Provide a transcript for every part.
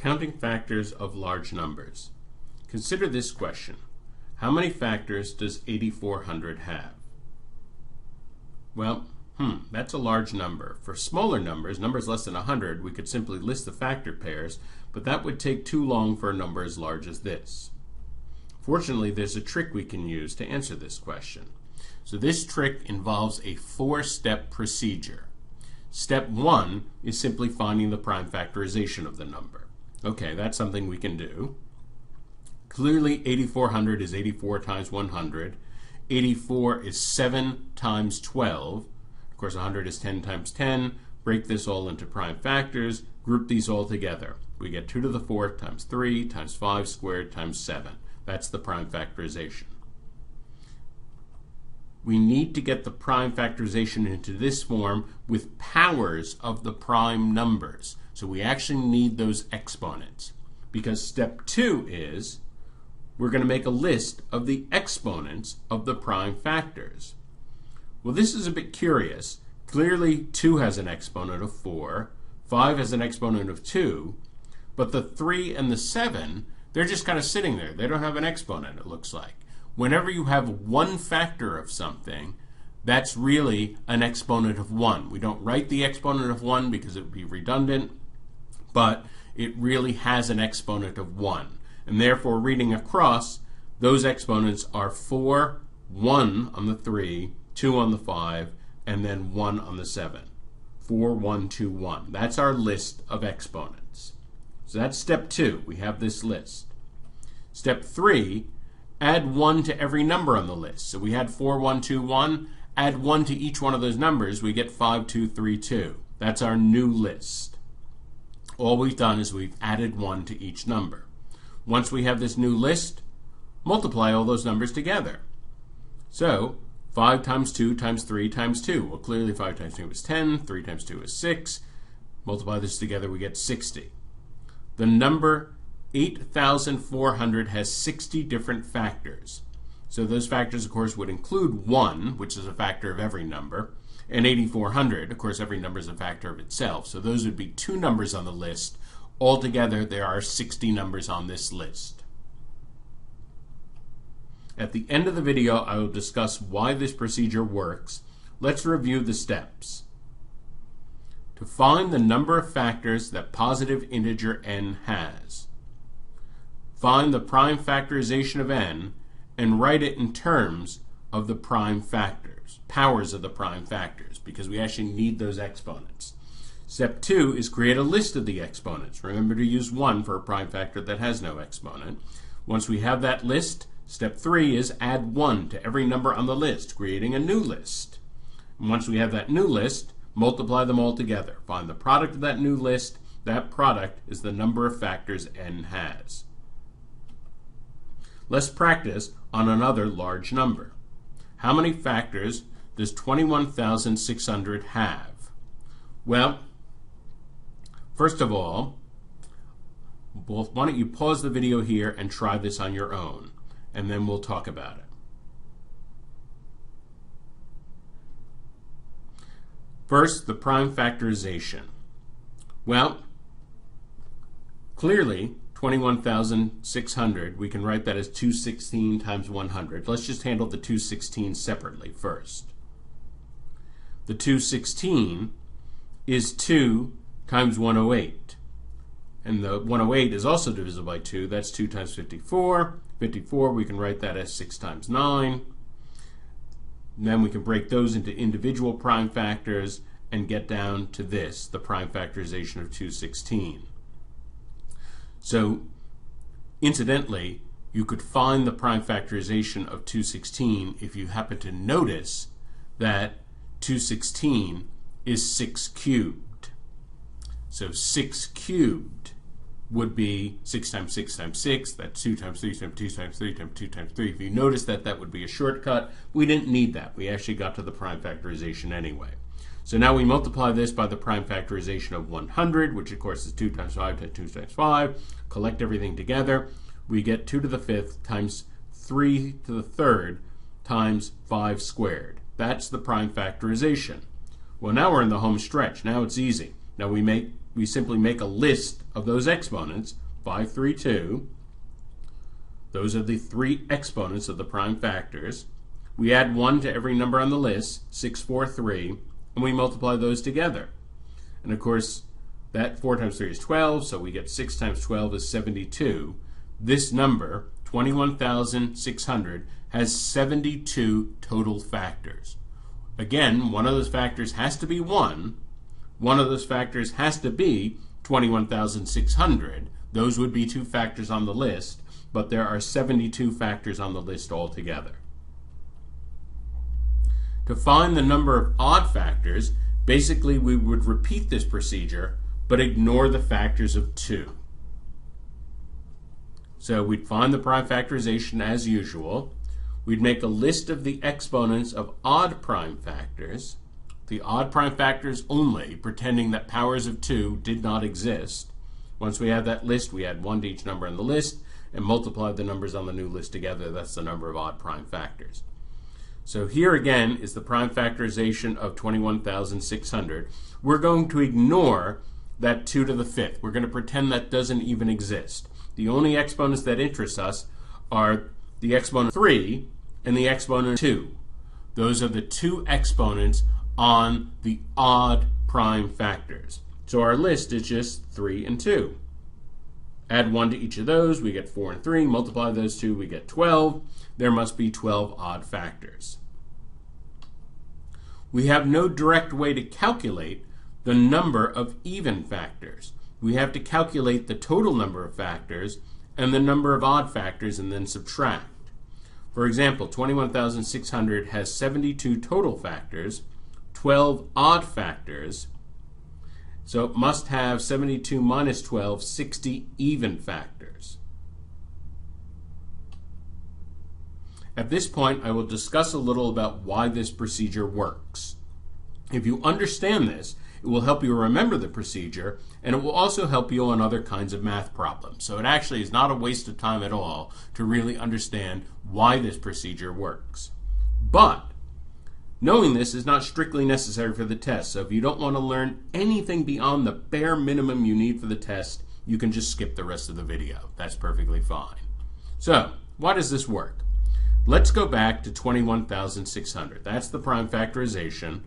Counting factors of large numbers. Consider this question. How many factors does 8400 have? Well, that's a large number. For smaller numbers, numbers less than 100, we could simply list the factor pairs, but that would take too long for a number as large as this. Fortunately, there's a trick we can use to answer this question. So this trick involves a 4-step procedure. Step 1 is simply finding the prime factorization of the number. Okay, that's something we can do. Clearly, 8400 is 84 times 100. 84 is 7 times 12. Of course, 100 is 10 times 10. Break this all into prime factors. Group these all together. We get 2 to the 4th times 3 times 5 squared times 7. That's the prime factorization. We need to get the prime factorization into this form with powers of the prime numbers. So we actually need those exponents. Because step 2 is we're going to make a list of the exponents of the prime factors. Well, this is a bit curious. Clearly, 2 has an exponent of 4, 5 has an exponent of 2, but the 3 and the 7, they're just kind of sitting there. They don't have an exponent, it looks like. Whenever you have one factor of something, that's really an exponent of 1. We don't write the exponent of 1 because it would be redundant, but it really has an exponent of 1. And therefore, reading across, those exponents are 4, 1 on the 3, 2 on the 5, and then 1 on the 7. 4, 1, 2, 1. That's our list of exponents. So that's step 2. We have this list. Step 3, add 1 to every number on the list. So we had 4, 1, 2, 1. Add 1 to each one of those numbers. We get 5, 2, 3, 2. That's our new list. All we've done is we've added 1 to each number. Once we have this new list, multiply all those numbers together. So 5 times 2 times 3 times 2. Well, clearly 5 times 2 is 10. 3 times 2 is 6. Multiply this together, we get 60. The number 8,400 has 60 different factors. So those factors, of course, would include 1, which is a factor of every number, and 8,400. Of course, every number is a factor of itself. So those would be 2 numbers on the list. Altogether, there are 60 numbers on this list. At the end of the video, I will discuss why this procedure works. Let's review the steps. To find the number of factors that positive integer n has, find the prime factorization of n and write it in terms of the prime factors, powers of the prime factors, because we actually need those exponents. Step 2 is create a list of the exponents. Remember to use 1 for a prime factor that has no exponent. Once we have that list, step 3 is add 1 to every number on the list, creating a new list. And once we have that new list, multiply them all together. Find the product of that new list. That product is the number of factors n has. Let's practice on another large number. How many factors does 21,600 have? Well, first of all, why don't you pause the video here and try this on your own, and then we'll talk about it. First, the prime factorization. Well, clearly, 21,600, we can write that as 216 times 100. Let's just handle the 216 separately first. The 216 is 2 times 108. And the 108 is also divisible by 2. That's 2 times 54. 54, we can write that as 6 times 9. And then we can break those into individual prime factors and get down to this, the prime factorization of 216. So, incidentally, you could find the prime factorization of 216 if you happen to notice that 216 is 6 cubed. So 6 cubed would be 6 times 6 times 6. That's 2 times 3 times 2 times 3 times 2 times 3. If you notice that, that would be a shortcut. We didn't need that. We actually got to the prime factorization anyway. So now we multiply this by the prime factorization of 100, which of course is 2 times 5 times 2 times 5. Collect everything together. We get 2 to the 5th times 3 to the 3rd times 5 squared. That's the prime factorization. Well, now we're in the home stretch. Now it's easy. Now we make we simply make a list of those exponents, 5, 3, 2. Those are the 3 exponents of the prime factors. We add 1 to every number on the list, 6, 4, 3, and we multiply those together. And of course, that 4 times 3 is 12, so we get 6 times 12 is 72. This number, 21,600, has 72 total factors. Again, one of those factors has to be 1. One of those factors has to be 21,600. Those would be 2 factors on the list, but there are 72 factors on the list altogether. To find the number of odd factors, basically we would repeat this procedure, but ignore the factors of 2. So we'd find the prime factorization as usual. We'd make a list of the exponents of odd prime factors, the odd prime factors only, pretending that powers of 2 did not exist. Once we have that list, we add 1 to each number on the list and multiply the numbers on the new list together. That's the number of odd prime factors. So here again is the prime factorization of 21,600. We're going to ignore that 2 to the 5th. We're going to pretend that doesn't even exist. The only exponents that interest us are the exponent 3 and the exponent 2. Those are the 2 exponents on the odd prime factors. So our list is just 3 and 2. Add 1 to each of those, we get 4 and 3. Multiply those 2, we get 12. There must be 12 odd factors. We have no direct way to calculate the number of even factors. We have to calculate the total number of factors and the number of odd factors and then subtract. For example, 21,600 has 72 total factors, 12 odd factors, so it must have 72 minus 12, 60 even factors. At this point, I will discuss a little about why this procedure works. If you understand this, it will help you remember the procedure, and it will also help you on other kinds of math problems. So it actually is not a waste of time at all to really understand why this procedure works. But knowing this is not strictly necessary for the test, so if you don't want to learn anything beyond the bare minimum you need for the test, you can just skip the rest of the video. That's perfectly fine. So, why does this work? Let's go back to 21,600. That's the prime factorization.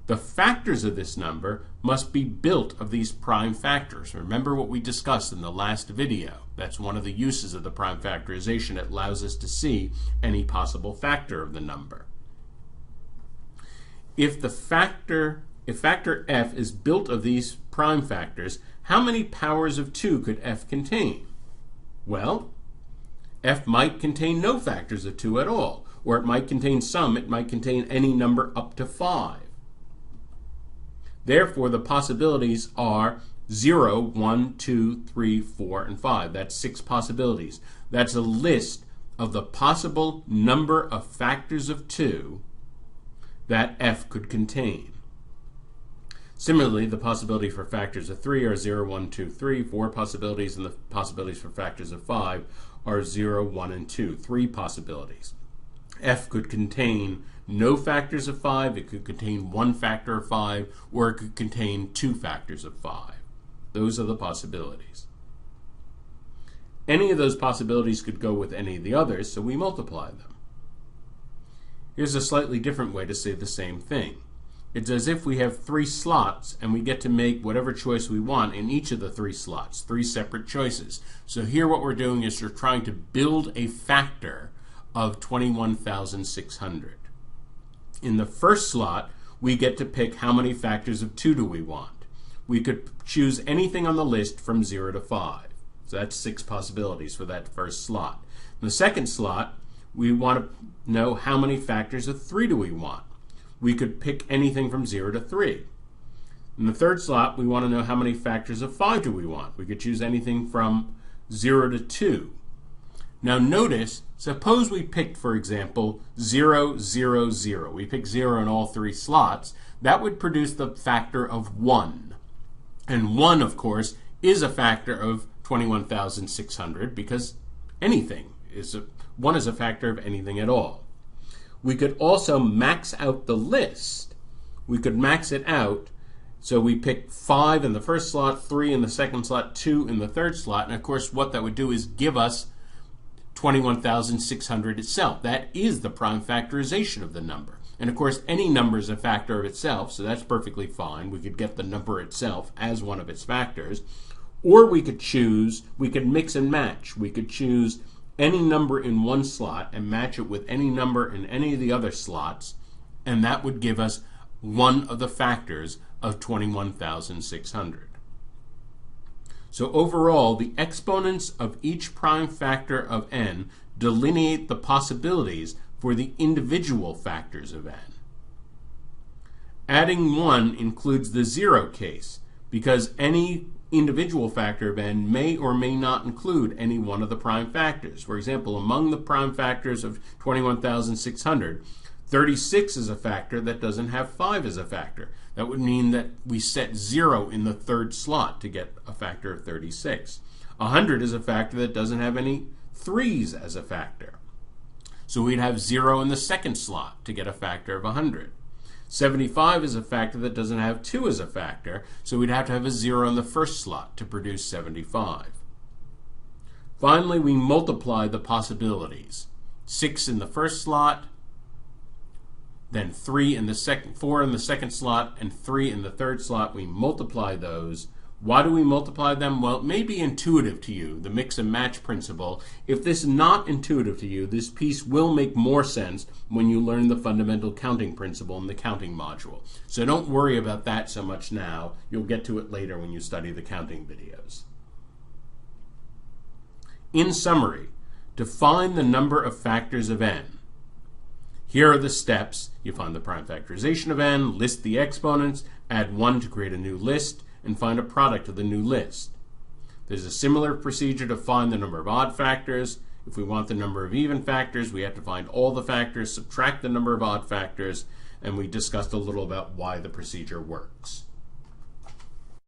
The factors of this number must be built of these prime factors. Remember what we discussed in the last video. That's one of the uses of the prime factorization. It allows us to see any possible factor of the number. If factor f is built of these prime factors, how many powers of 2 could f contain? Well, f might contain no factors of 2 at all, or it might contain some. It might contain any number up to 5. Therefore, the possibilities are 0, 1, 2, 3, 4, and 5. That's 6 possibilities. That's a list of the possible number of factors of 2 that f could contain. Similarly, the possibility for factors of 3 are 0, 1, 2, 3, 4 possibilities, and the possibilities for factors of 5 are 0, 1, and 2, 3 possibilities. F could contain no factors of 5, it could contain 1 factor of 5, or it could contain 2 factors of 5. Those are the possibilities. Any of those possibilities could go with any of the others, so we multiply them. Here's a slightly different way to say the same thing. It's as if we have 3 slots and we get to make whatever choice we want in each of the 3 slots, 3 separate choices. So here what we're doing is we're trying to build a factor of 21,600. In the first slot, we get to pick how many factors of 2 do we want. We could choose anything on the list from 0 to 5. So that's 6 possibilities for that first slot. In the second slot, we want to know how many factors of 3 do we want. We could pick anything from 0 to 3. In the third slot, we want to know how many factors of 5 do we want. We could choose anything from 0 to 2. Now notice, suppose we picked, for example, 0, 0, 0. We picked 0 in all 3 slots. That would produce the factor of 1. And 1, of course, is a factor of 21,600 because anything is 1 is a factor of anything at all. We could also max out the list. We could max it out So we pick 5 in the first slot, 3 in the second slot, 2 in the third slot. And of course, what that would do is give us 21,600 itself. That is the prime factorization of the number. And of course, any number is a factor of itself, so that's perfectly fine. We could get the number itself as one of its factors. Or we could mix and match. We could choose any number in one slot and match it with any number in any of the other slots, and that would give us one of the factors of 21,600. So overall, the exponents of each prime factor of n delineate the possibilities for the individual factors of n. Adding 1 includes the 0 case, because any individual factor of n may or may not include any one of the prime factors. For example, among the prime factors of 21,600, 36 is a factor that doesn't have 5 as a factor. That would mean that we set 0 in the third slot to get a factor of 36. 100 is a factor that doesn't have any 3's as a factor. So we'd have 0 in the second slot to get a factor of 100. 75 is a factor that doesn't have 2 as a factor, so we'd have to have a 0 in the first slot to produce 75. Finally, we multiply the possibilities. 6 in the first slot, then 4 in the second slot, and 3 in the third slot. We multiply those. Why do we multiply them? Well, it may be intuitive to you, the mix and match principle. If this is not intuitive to you, this piece will make more sense when you learn the fundamental counting principle in the counting module. So don't worry about that so much now. You'll get to it later when you study the counting videos. In summary, to find the number of factors of n, here are the steps. You find the prime factorization of n, list the exponents, add 1 to create a new list, and find a product of the new list. There's a similar procedure to find the number of odd factors. If we want the number of even factors, we have to find all the factors, subtract the number of odd factors, and we discussed a little about why the procedure works.